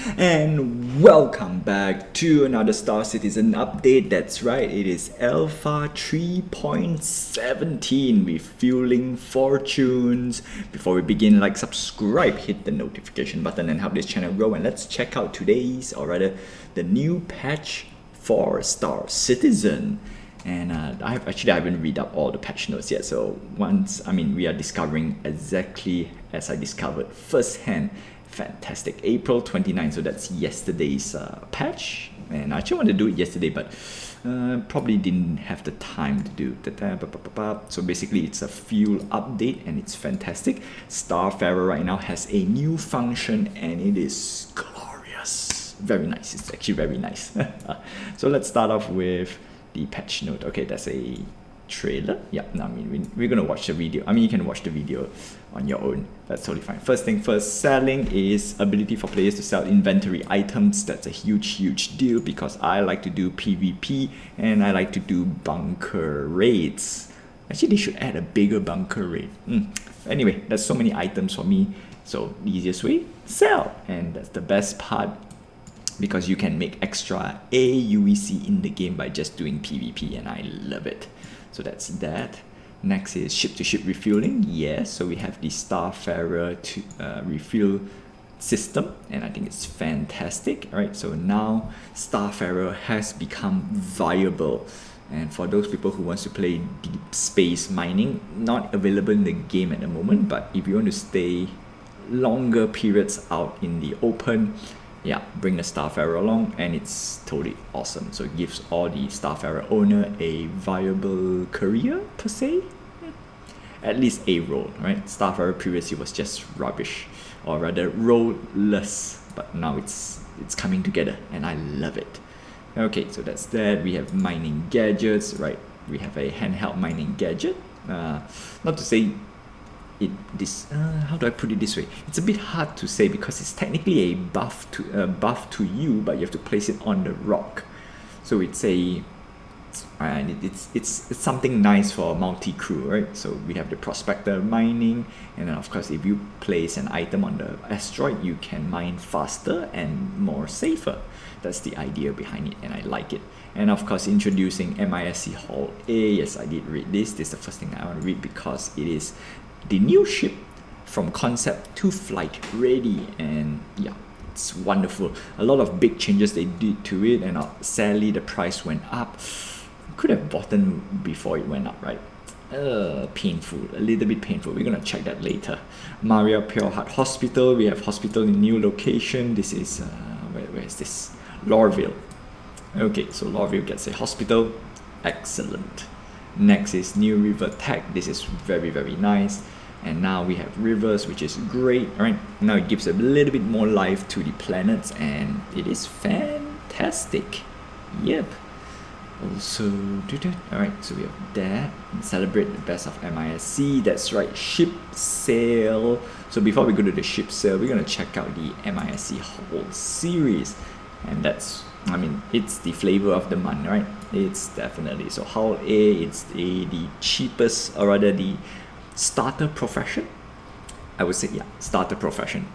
And welcome back to another Star Citizen update. That's right, it is Alpha 3.17 Refueling Fortunes. Before we begin, like, subscribe, hit the notification button and help this channel grow. And let's check out today's, or rather the new patch for Star Citizen. And I haven't read up all the patch notes yet, so we are discovering exactly as I discovered firsthand. Fantastic. April 29th, so that's yesterday's patch, and I actually wanted to do it yesterday, but probably didn't have the time to do that. So basically it's a fuel update and it's fantastic. Starfarer right now has a new function and it is glorious. Very nice. It's actually very nice. So let's start off with the patch note. Okay, that's a trailer. Yeah, no, we're gonna watch the video. You can watch the video on your own. That's totally fine. First thing first, selling is ability for players to sell inventory items. That's a huge deal because I like to do PvP and I like to do bunker raids. Actually, they should add a bigger bunker raid. Anyway, there's so many items for me. So the easiest way, sell. And that's the best part, because you can make extra AUEC in the game by just doing PvP, and I love it. So that's that. Next is ship-to-ship refueling. Yes, so we have the Starfarer to refuel system, and I think it's fantastic. All right, so now Starfarer has become viable. And for those people who wants to play deep space mining, not available in the game at the moment, but if you want to stay longer periods out in the open, yeah, bring the Starfarer along, and it's totally awesome. So it gives all the Starfarer owner a viable career per se, at least a role, right? Starfarer previously was just rubbish, or rather role-less, but now it's coming together, and I love it. Okay, so that's that. We have mining gadgets, right? We have a handheld mining gadget. Not to say how do I put it this way? It's a bit hard to say because it's technically a buff to you, but you have to place it on the rock. So it's something nice for multi-crew, right? So we have the prospector mining, and then of course if you place an item on the asteroid, you can mine faster and more safer. That's the idea behind it, and I like it. And of course, introducing MISC Hall A. Yes, I did read this. This is the first thing I want to read because it is the new ship from concept to flight ready, and yeah, it's wonderful. A lot of big changes they did to it, and sadly the price went up. Could have bought them before it went up, right? Painful, a little bit painful. We're gonna check that later. Maria Pure Heart Hospital. We have hospital in new location. This is where is this? Lorville. Okay, so Lorville gets a hospital. Excellent. Next is New River Tech. This is very nice. And now we have rivers, which is great. All right, now it gives a little bit more life to the planets, and it is fantastic. Yep. Also, all right, so we have that. Celebrate the best of MISC. That's right, ship sale. So before we go to the ship sale, we're gonna check out the MISC whole series, and that's, it's the flavor of the month, right? It's definitely. So Hull A, it's the cheapest, or rather the starter profession. I would say, yeah, starter profession.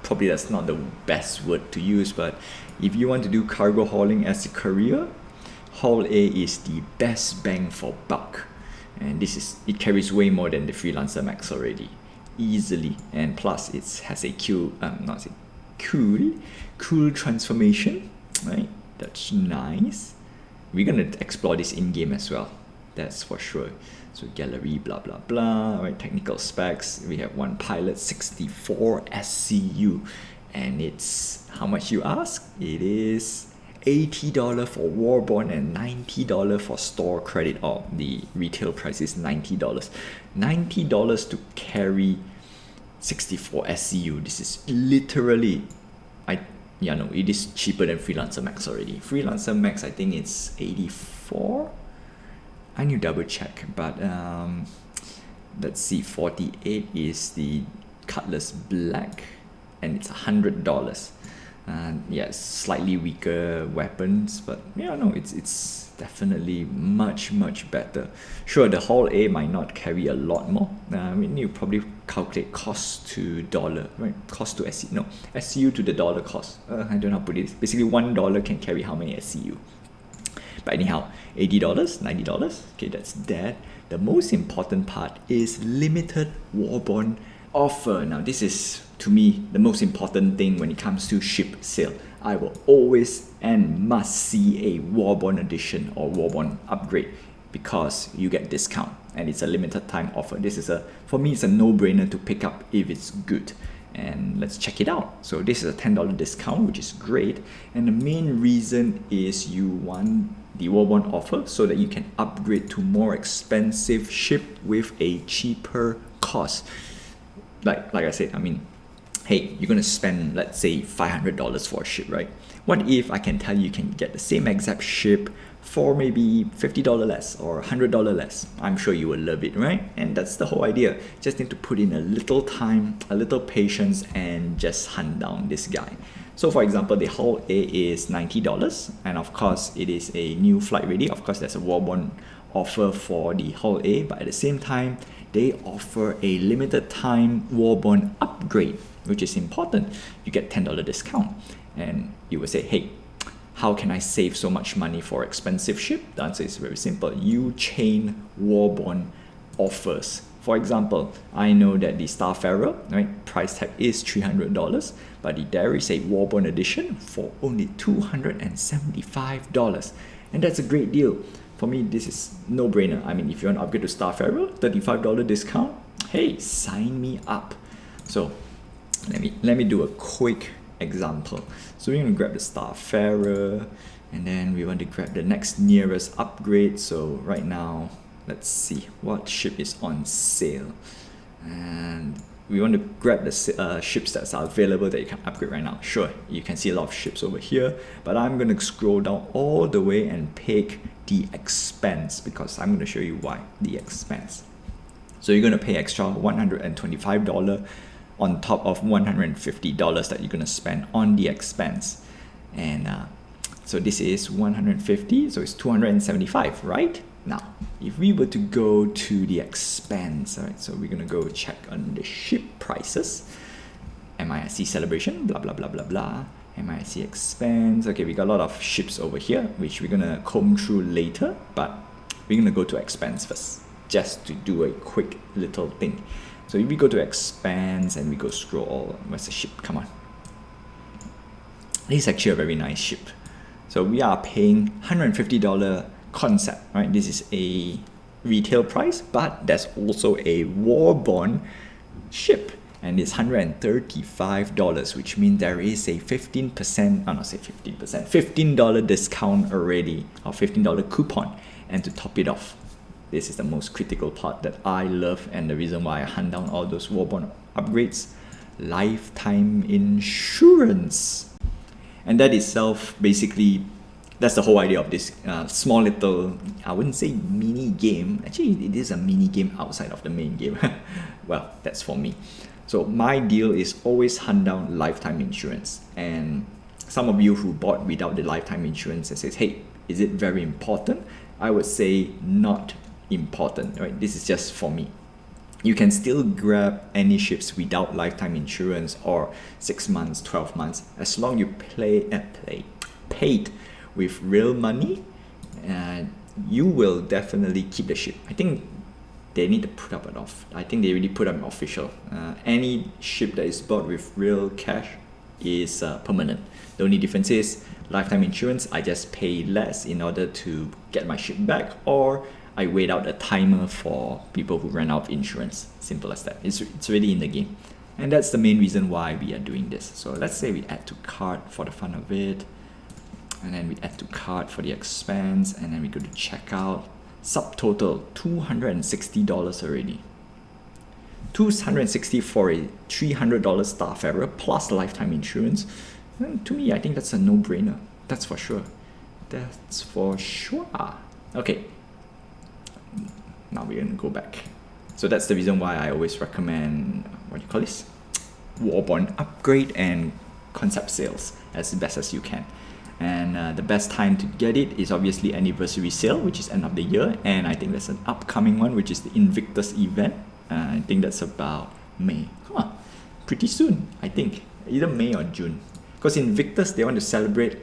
Probably that's not the best word to use, but if you want to do cargo hauling as a career, Hull A is the best bang for buck. And it carries way more than the Freelancer Max already, easily. And plus it has a cool transformation, right? That's nice. We're gonna explore this in-game as well, that's for sure. So gallery, blah blah blah. Right, technical specs. We have one pilot, 64 SCU, and it's how much you ask? It is $80 for Warborn and $90 for store credit. Or the retail price is $90. $90 to carry 64 SCU. This is literally, it is cheaper than Freelancer Max already. Freelancer Max, I think it's 84. I need to double check, but let's see, 48 is the Cutlass Black, and it's $100. Yes, slightly weaker weapons, but yeah, no, it's definitely much better. Sure, the Hall A might not carry a lot more. I mean, you probably calculate cost to dollar, right? Cost to SCU, no, SCU to the dollar cost. I don't know how to put it. Basically, $1 can carry how many SCU? But anyhow, $80, $90, okay, that's that. The most important part is limited Warbond offer. Now, this is, to me, the most important thing when it comes to ship sale. I will always and must see a Warbond edition or Warbond upgrade because you get discount and it's a limited time offer. This is for me, it's a no-brainer to pick up if it's good. And let's check it out. So this is a $10 discount, which is great. And the main reason is you want the Warbond offer so that you can upgrade to more expensive ship with a cheaper cost. Like I said, I mean, hey, you're gonna spend, let's say, $500 for a ship, right? What if I can tell you can get the same exact ship for maybe $50 less or $100 less? I'm sure you will love it, right? And that's the whole idea. Just need to put in a little time, a little patience, and just hunt down this guy. So for example, the Hull A is $90, and of course it is a new flight ready. Of course, there's a Warbond offer for the Hull A, but at the same time, they offer a limited time Warbond upgrade, which is important. You get $10 discount, and you will say, hey, how can I save so much money for expensive ship? The answer is very simple. You chain Warbond offers. For example, I know that the Starfarer, right, price tag is $300, but there is a Warbond edition for only $275, and that's a great deal. For me, this is no-brainer. I mean, if you want to upgrade to Starfarer, $35 discount, hey, sign me up. So let me do a quick example. So we're going to grab the Starfarer, and then we want to grab the next nearest upgrade. So right now, let's see what ship is on sale, and we want to grab the ships that are available that you can upgrade right now. Sure, you can see a lot of ships over here, but I'm going to scroll down all the way and pick the expense because I'm going to show you why. The expense. So you're going to pay extra $125 on top of $150 that you're going to spend on the expense. And so this is 150, so it's 275, right? Now, if we were to go to the expense, all right, so we're going to go check on the ship prices. MISC celebration, blah, blah, blah, blah, blah. MISC expense. Okay, we got a lot of ships over here, which we're going to comb through later, but we're going to go to expense first, just to do a quick little thing. So if we go to expense and we go scroll, where's the ship? Come on. This is actually a very nice ship. So we are paying $150 concept, right? This is a retail price, but there's also a Warbond ship, and it's $135, which means there is a 15%, I'm not say 15%, $15 discount already, or $15 coupon. And to top it off, this is the most critical part that I love, and the reason why I hunt down all those Warbond upgrades: lifetime insurance. And that itself, basically, that's the whole idea of this small little, I wouldn't say mini game. Actually, it is a mini game outside of the main game. Well, that's for me. So my deal is always hunt down lifetime insurance. And some of you who bought without the lifetime insurance and says, hey, is it very important? I would say not important, right? This is just for me. You can still grab any ships without lifetime insurance or 6 months, 12 months, as long you paid with real money, you will definitely keep the ship. I think they need to put up I think they really put up an official. Any ship that is bought with real cash is permanent. The only difference is lifetime insurance, I just pay less in order to get my ship back, or I wait out a timer for people who run out of insurance. Simple as that. It's really in the game. And that's the main reason why we are doing this. So let's say we add to cart for the fun of it. And then we add to cart for the expense, and then we go to checkout. Subtotal $260 already. $260 for a $300 Starfarer plus lifetime insurance. And to me, I think that's a no-brainer. That's for sure. That's for sure. Okay. Now we're gonna go back. So that's the reason why I always recommend, what do you call this? Warbond upgrade, and concept sales as best as you can. And the best time to get it is obviously anniversary sale, which is end of the year, and I think there's an upcoming one, which is the Invictus event. I think that's about May. Pretty soon, I think, either May or June, because Invictus, they want to celebrate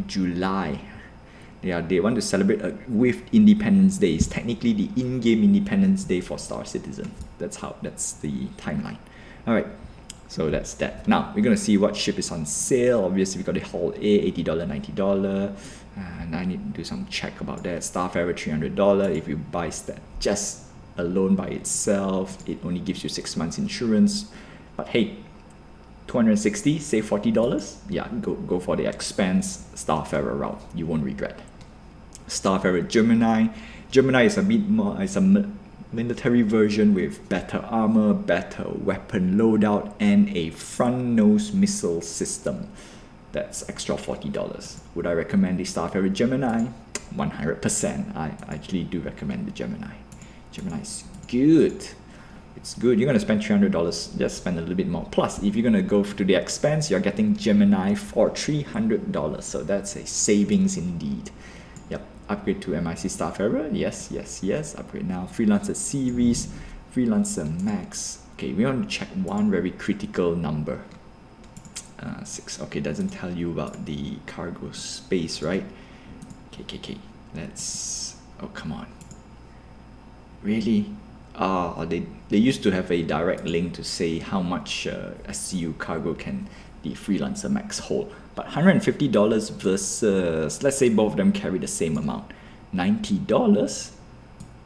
July. They want to celebrate with Independence Day. It's technically the in-game Independence Day for Star Citizen. That's the timeline. All right, so that's that. Now we're gonna see what ship is on sale. Obviously, we got the Hull A, $80, $90, and I need to do some check about that. Starfarer, $300. If you buy that just alone by itself, it only gives you 6 months insurance. But hey, $260, save $40. Yeah, go for the expense Starfarer route. You won't regret. Starfarer Gemini. Gemini is a bit more. It's a military version with better armor, better weapon loadout, and a front nose missile system. That's extra $40. Would I recommend the Starfarer Gemini? 100%. I actually do recommend the Gemini. Gemini is good. It's good. You're going to spend $300, just spend a little bit more. Plus, if you're going to go to the expense, you're getting Gemini for $300. So that's a savings indeed. Yep. Upgrade to MIC Starfarer. Yes. Upgrade now. Freelancer Series. Freelancer Max. Okay, we want to check one very critical number. 6. Okay, doesn't tell you about the cargo space, right? Okay. Let's... Oh, come on. Really? They used to have a direct link to say how much SCU cargo can the Freelancer Max hold. But $150 versus, let's say both of them carry the same amount, $90?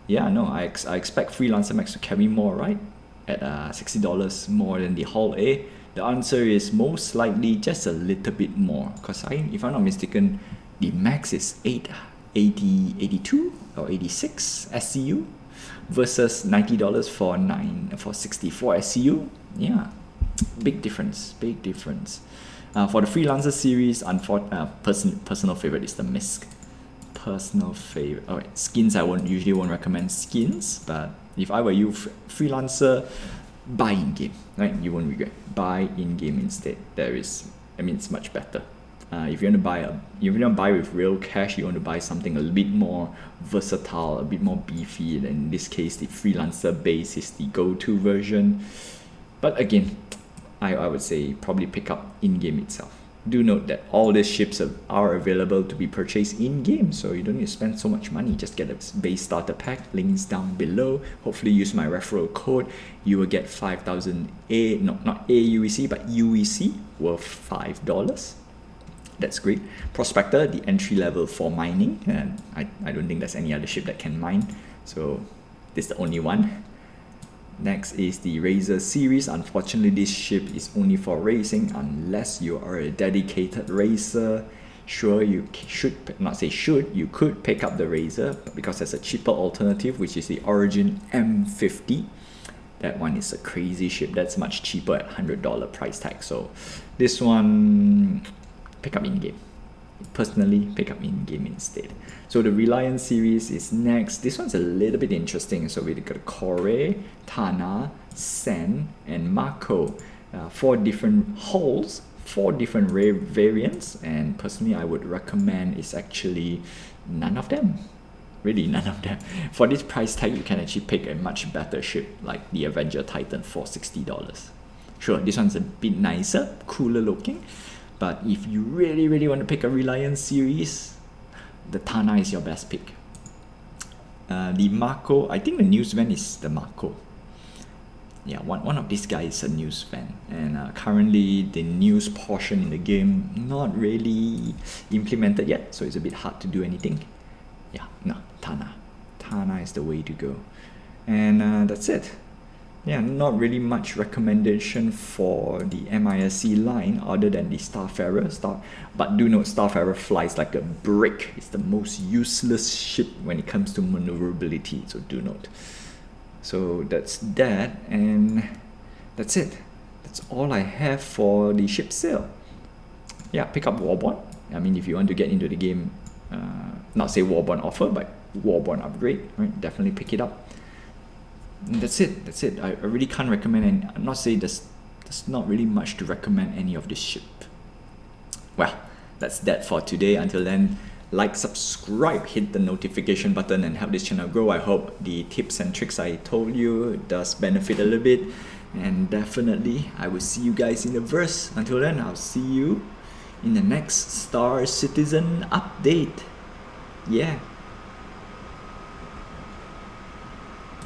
Yeah, no, I expect Freelancer Max to carry more, right? At $60 more than the Hull A. The answer is most likely just a little bit more. Because if I'm not mistaken, the Max is 82 or 86 SCU. Versus $90 for 64 SCU. Yeah, big difference. For the Freelancer series, personal favorite is the MISC. Personal favorite. Alright, skins I usually won't recommend skins, but if I were you, Freelancer, buy in game. Right, you won't regret. Buy in game instead. It's much better. If you want to buy with real cash, you want to buy something a little bit more versatile, a bit more beefy. And in this case, the Freelancer base is the go-to version. But again, I would say probably pick up in-game itself. Do note that all these ships are available to be purchased in-game, so you don't need to spend so much money. Just get a base starter pack, links down below. Hopefully use my referral code. You will get 5,000 not AUEC, but UEC worth $5. That's great. Prospector, the entry level for mining, and I don't think there's any other ship that can mine, so this is the only one. Next is the Razor series. Unfortunately, this ship is only for racing unless you are a dedicated racer. Sure, you could pick up the Razor because there's a cheaper alternative, which is the Origin M50. That one is a crazy ship. That's much cheaper at $100 price tag. So this one, pick up in-game. Personally, pick up in-game instead. So the Reliance series is next. This one's a little bit interesting. So we've got Kore, Tana, Sen, and Mako. 4 different hulls, 4 different variants, and personally I would recommend is actually none of them. Really, none of them. For this price tag, you can actually pick a much better ship like the Avenger Titan for $60. Sure, this one's a bit nicer, cooler looking. But if you really want to pick a Reliance series, the Tana is your best pick. The Mako, I think the news van is the Mako. Yeah, one of these guys is a news van, and currently the news portion in the game not really implemented yet, so it's a bit hard to do anything. Yeah, no, Tana is the way to go. And that's it. Yeah, not really much recommendation for the MISC line other than the Starfarer. But do note, Starfarer flies like a brick. It's the most useless ship when it comes to maneuverability, so do note. So that's that, and that's it. That's all I have for the ship sale. Yeah, pick up Warborn. I mean, if you want to get into the game, not say Warborn offer, but Warborn upgrade, right? Definitely pick it up. And that's it. I really can't recommend, and I'm not saying this there's not really much to recommend any of this ship. Well, that's that for today. Until then, like, subscribe, hit the notification button and help this channel grow. I hope the tips and tricks I told you does benefit a little bit, and definitely I will see you guys in the verse. Until then, I'll see you in the next Star Citizen update. Yeah.